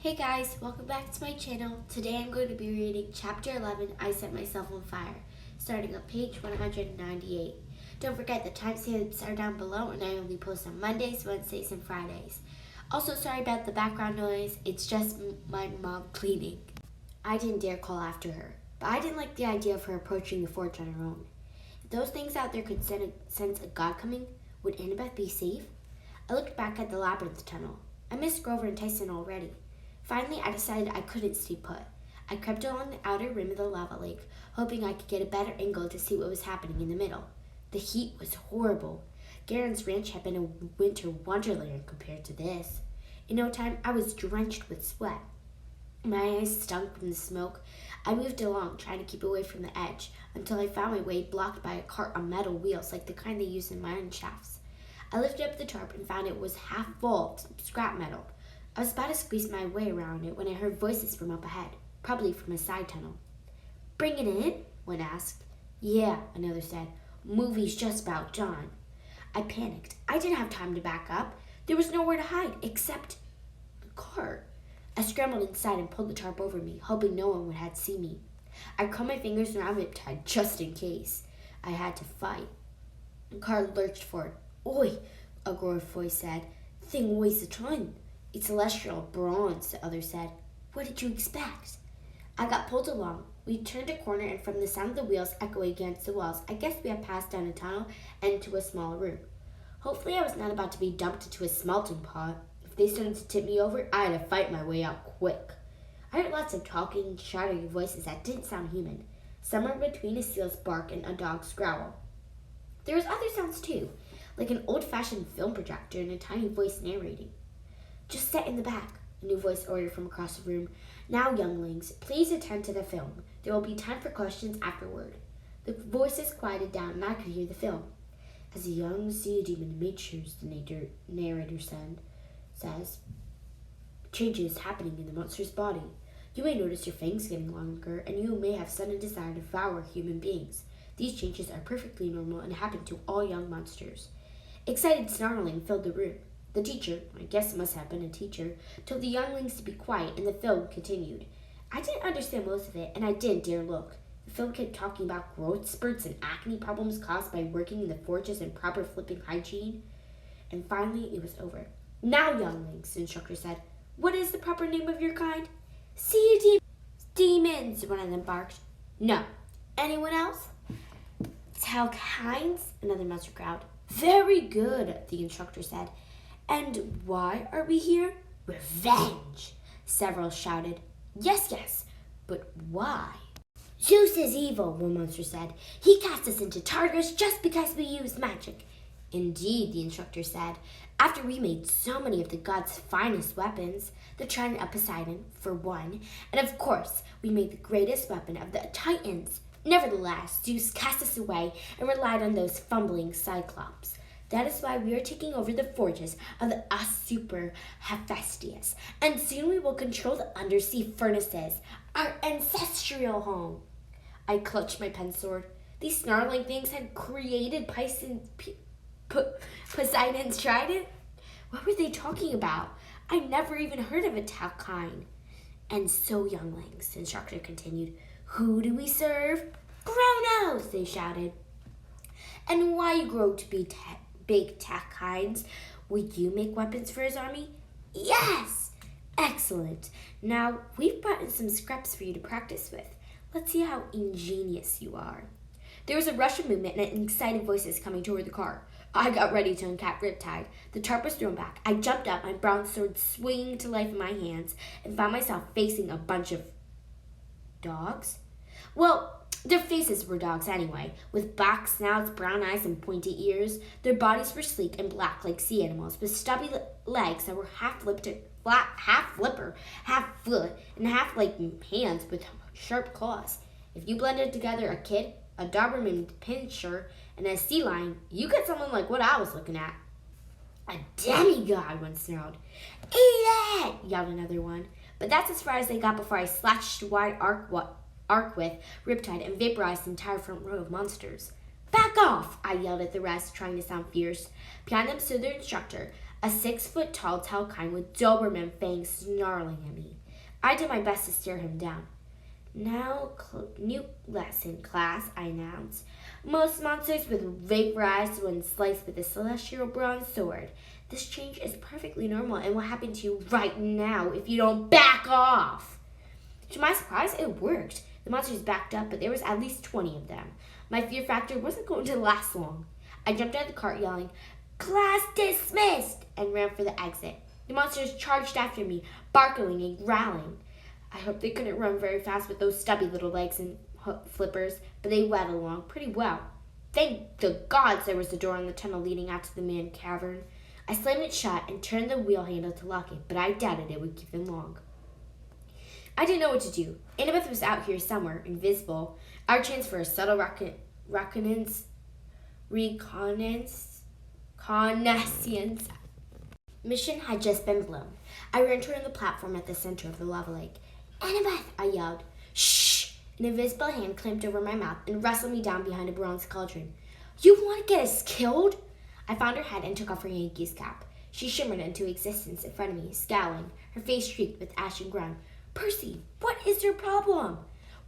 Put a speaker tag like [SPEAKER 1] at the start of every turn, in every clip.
[SPEAKER 1] Hey guys, welcome back to my channel. Today I'm going to be reading Chapter 11, I Set Myself on Fire, starting on page 198. Don't forget the timestamps are down below and I only post on Mondays, Wednesdays, and Fridays. Also, sorry about the background noise, it's just my mom cleaning. I didn't dare call after her, but I didn't like the idea of her approaching the forge on her own. If those things out there could sense a god coming, would Annabeth be safe? I looked back at the Labyrinth tunnel. I missed Grover and Tyson already. Finally, I decided I couldn't stay put. I crept along the outer rim of the lava lake, hoping I could get a better angle to see what was happening in the middle. The heat was horrible. Garen's ranch had been a winter wonderland compared to this. In no time, I was drenched with sweat. My eyes stunk from the smoke. I moved along, trying to keep away from the edge, until I found my way blocked by a cart on metal wheels like the kind they use in mine shafts. I lifted up the tarp and found it was half full of scrap metal. I was about to squeeze my way around it when I heard voices from up ahead, probably from a side tunnel. "Bring it in?" one asked. "Yeah," another said. "Movie's just about done." I panicked. I didn't have time to back up. There was nowhere to hide except the cart. I scrambled inside and pulled the tarp over me, hoping no one would see me. I curled my fingers around Riptide just in case. I had to fight. The car lurched forward. "Oi," a grown voice said. "Thing weighs a ton." "It's celestial bronze," the other said. "What did you expect?" I got pulled along. We turned a corner, and from the sound of the wheels echoing against the walls, I guess we had passed down a tunnel and into a smaller room. Hopefully I was not about to be dumped into a smelting pot. If they started to tip me over, I had to fight my way out quick. I heard lots of talking, shattering voices that didn't sound human, somewhere between a seal's bark and a dog's growl. There was other sounds too, like an old-fashioned film projector and a tiny voice narrating. "Just sit in the back," a new voice ordered from across the room. "Now, younglings, please attend to the film. There will be time for questions afterward." The voices quieted down and I could hear the film. "As a young sea demon matures," the narrator says, "changes happening in the monster's body. You may notice your fangs getting longer, and you may have sudden desire to devour human beings. These changes are perfectly normal and happen to all young monsters." Excited snarling filled the room. The teacher, I guess it must have been a teacher, told the younglings to be quiet, and the film continued. I didn't understand most of it, and I didn't dare look. The film kept talking about growth spurts and acne problems caused by working in the forges and proper flipping hygiene. And finally, it was over. "Now, younglings," the instructor said, "what is the proper name of your kind?" "Sea demons," one of them barked. "No. Anyone else?" "Tell kinds," another monster growled. "Very good," the instructor said. "And why are we here?" "Revenge," several shouted. Yes, but why?" "Zeus is evil," one monster said. "He cast us into Tartarus just because we used magic." "Indeed," the instructor said. "After we made so many of the gods' finest weapons, the trident of Poseidon, for one, and of course, we made the greatest weapon of the Titans. Nevertheless, Zeus cast us away and relied on those fumbling Cyclops. That is why we are taking over the forges of the Super Hephaestus, and soon we will control the undersea furnaces, our ancestral home." I clutched my pen sword. These snarling things had created Poseidon's trident? What were they talking about? I never even heard of a Talkine. "And so, younglings," the instructor continued, "who do we serve?" "Chronos," they shouted. "And why you grow to be big Talkines? Would you make weapons for his army?" "Yes!" "Excellent. Now, we've brought in some scraps for you to practice with. Let's see how ingenious you are." There was a rush of movement and excited voices coming toward the car. I got ready to uncap Riptide. The tarp was thrown back. I jumped up, my bronze sword swinging to life in my hands, and found myself facing a bunch of dogs. Well, their faces were dogs anyway, with black snouts, brown eyes, and pointy ears. Their bodies were sleek and black like sea animals, with stubby legs that were half flipper, half foot, and half like hands with sharp claws. If you blended together a kid, a Doberman Pinscher, and a sea lion, you get someone like what I was looking at. "A demigod," one snarled. "Eat it!" yelled another one. But that's as far as they got before I slashed a wide arc with Riptide and vaporized the entire front row of monsters. "Back off!" I yelled at the rest, trying to sound fierce. Behind them stood their instructor, a 6-foot tall Talkine with Doberman fangs snarling at me. I did my best to stare him down. Now, new lesson, class, I announced. Most monsters will vaporize when sliced with a celestial bronze sword. This change is perfectly normal and will happen to you right now if you don't back off. To my surprise, it worked. The monsters backed up, but there was at least 20 of them. My fear factor wasn't going to last long. I jumped out of the cart yelling, "Class dismissed!" and ran for the exit. The monsters charged after me, barking and growling. I hoped they couldn't run very fast with those stubby little legs and flippers, but they went along pretty well. Thank the gods there was a door in the tunnel leading out to the man cavern. I slammed it shut and turned the wheel handle to lock it, but I doubted it would keep them long. I didn't know what to do. Annabeth was out here somewhere, invisible. Our chance for a subtle reconnaissance mission had just been blown. I ran toward the platform at the center of the lava lake. "Annabeth!" I yelled. "Shh!" An invisible hand clamped over my mouth and wrestled me down behind a bronze cauldron. "You want to get us killed?" I found her head and took off her Yankees cap. She shimmered into existence in front of me, scowling, her face streaked with ash and grime. "Percy, what is your problem?"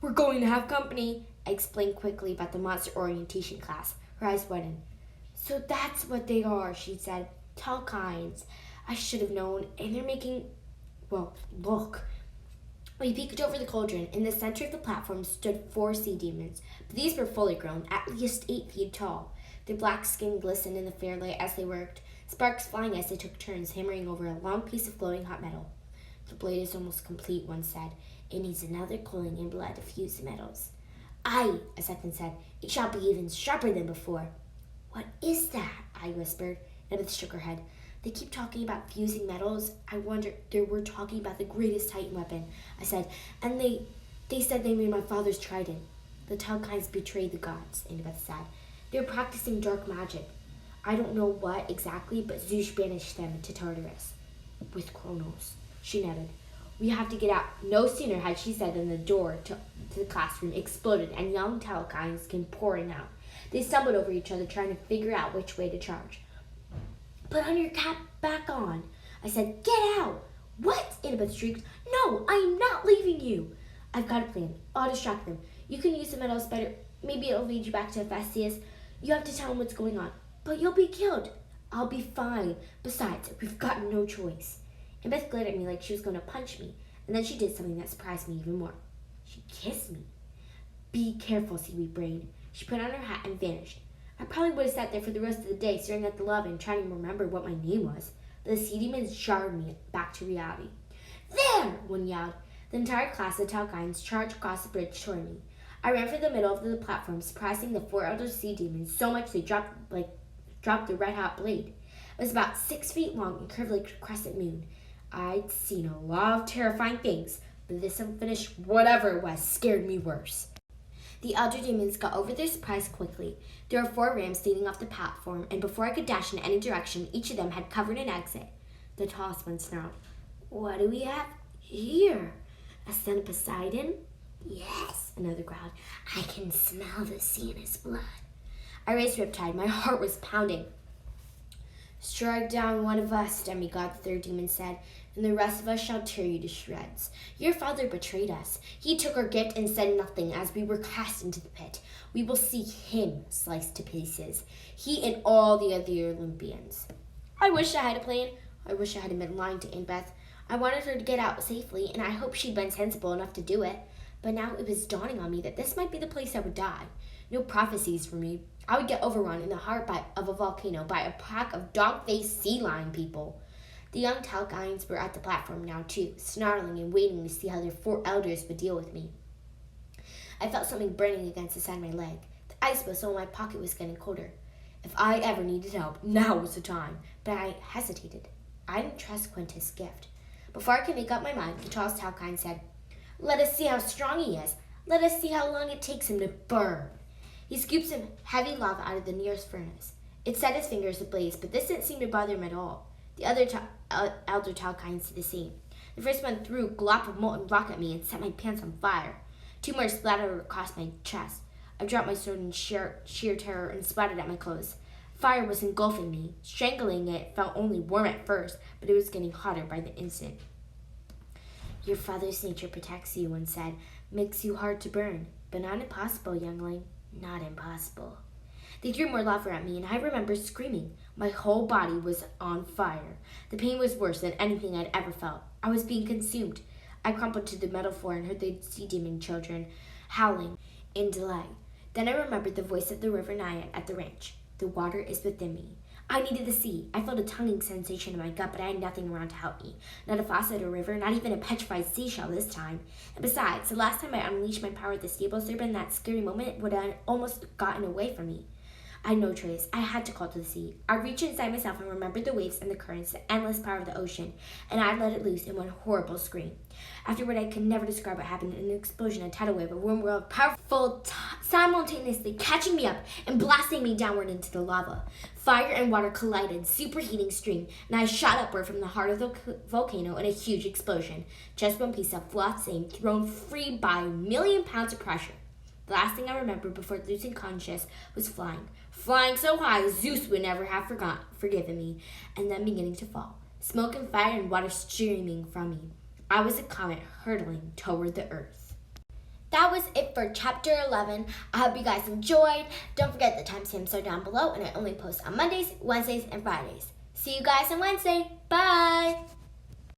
[SPEAKER 1] "We're going to have company," I explained quickly about the monster orientation class. Her eyes widened. "So that's what they are," she said. "Talkines. I should have known. And they're making... Well, look." We peeked over the cauldron. In the center of the platform stood 4 sea demons, but these were fully grown, at least 8 feet tall. Their black skin glistened in the fair light as they worked, sparks flying as they took turns hammering over a long piece of glowing hot metal. "The blade is almost complete," one said. "It needs another cooling in blood to fuse the metals." "Aye," a second said. "It shall be even sharper than before." "What is that?" I whispered. Annabeth shook her head. "They keep talking about fusing metals. I wonder they were talking about the greatest Titan weapon," I said. "And they said they made my father's trident." "The Talkines betrayed the gods," Annabeth said. "They're practicing dark magic. I don't know what exactly, but Zeus banished them to Tartarus. With Kronos." She nodded. "We have to get out." No sooner had she said than the door to the classroom exploded and young Talkines came pouring out. They stumbled over each other trying to figure out which way to charge. "Put on your cap back on," I said. "Get out!" "What?" Annabeth shrieked. "No, I'm not leaving you." "I've got a plan. I'll distract them. You can use the metals better. Maybe it'll lead you back to Hephaestus. You have to tell him what's going on." "But you'll be killed." "I'll be fine. Besides, we've got no choice." Annabeth glared at me like she was going to punch me, and then she did something that surprised me even more. She kissed me. "Be careful, seaweed brain." She put on her hat and vanished. I probably would have sat there for the rest of the day staring at the lava and trying to remember what my name was, but the sea demons jarred me back to reality. "There!" one yelled. The entire class of Talkines charged across the bridge toward me. I ran for the middle of the platform, surprising the 4 elder sea demons so much they dropped the red-hot blade. It was about 6 feet long and curved like a crescent moon. I'd seen a lot of terrifying things, but this unfinished whatever it was scared me worse. The elder demons got over their surprise quickly. There were 4 ramps leading off the platform, and before I could dash in any direction, each of them had covered an exit. The tallest one snarled. "What do we have here? A son of Poseidon?" "Yes," another growled. "I can smell the sea in his blood." I raised Riptide. My heart was pounding. "Strike down one of us," Demigod, the 3rd demon said, "and the rest of us shall tear you to shreds. Your father betrayed us. He took our gift and said nothing as we were cast into the pit. We will see him sliced to pieces. He and all the other Olympians." I wish I had a plan. I wish I hadn't been lying to Annabeth. I wanted her to get out safely, and I hoped she'd been sensible enough to do it. But now it was dawning on me that this might be the place I would die. No prophecies for me. I would get overrun in the heart of a volcano by a pack of dog-faced sea lion people. The young Talkines were at the platform now too, snarling and waiting to see how their 4 elders would deal with me. I felt something burning against the side of my leg. The ice whistle in my pocket was getting colder. If I ever needed help, now was the time. But I hesitated. I didn't trust Quintus' gift. Before I could make up my mind, the tallest Talkine said, "Let us see how strong he is. Let us see how long it takes him to burn." He scooped some heavy lava out of the nearest furnace. It set his fingers ablaze, but this didn't seem to bother him at all. The other elder Talkines did the same. The first one threw a glop of molten rock at me and set my pants on fire. 2 more splattered across my chest. I dropped my sword in sheer terror and splattered at my clothes. Fire was engulfing me. Strangling it felt only warm at first, but it was getting hotter by the instant. Your father's nature protects you, one said. Makes you hard to burn, but not impossible, youngling. Not impossible. They threw more lava at me, and I remember screaming. My whole body was on fire. The pain was worse than anything I'd ever felt. I was being consumed. I crumpled to the metal floor and heard the sea demon children howling in delight. Then I remembered the voice of the river Naya at the ranch. The water is within me. I needed the sea. I felt a tonguing sensation in my gut, but I had nothing around to help me. Not a faucet or river, not even a petrified seashell this time. And besides, the last time I unleashed my power at the stables, there'd been that scary moment when I'd almost gotten away from me. I had no choice. I had to call to the sea. I reached inside myself and remembered the waves and the currents, the endless power of the ocean, and I let it loose in one horrible scream. Afterward, I could never describe what happened. An explosion, a tidal wave, a warm world, powerful, simultaneously catching me up and blasting me downward into the lava. Fire and water collided, superheating stream, and I shot upward from the heart of the volcano in a huge explosion. Just one piece of flotsam thrown free by 1,000,000 pounds of pressure. The last thing I remembered before losing consciousness was flying. Flying so high, Zeus would never have forgiven me, and then beginning to fall. Smoke and fire and water streaming from me. I was a comet hurtling toward the earth. That was it for Chapter 11. I hope you guys enjoyed. Don't forget the timestamps are down below, and I only post on Mondays, Wednesdays, and Fridays. See you guys on Wednesday. Bye!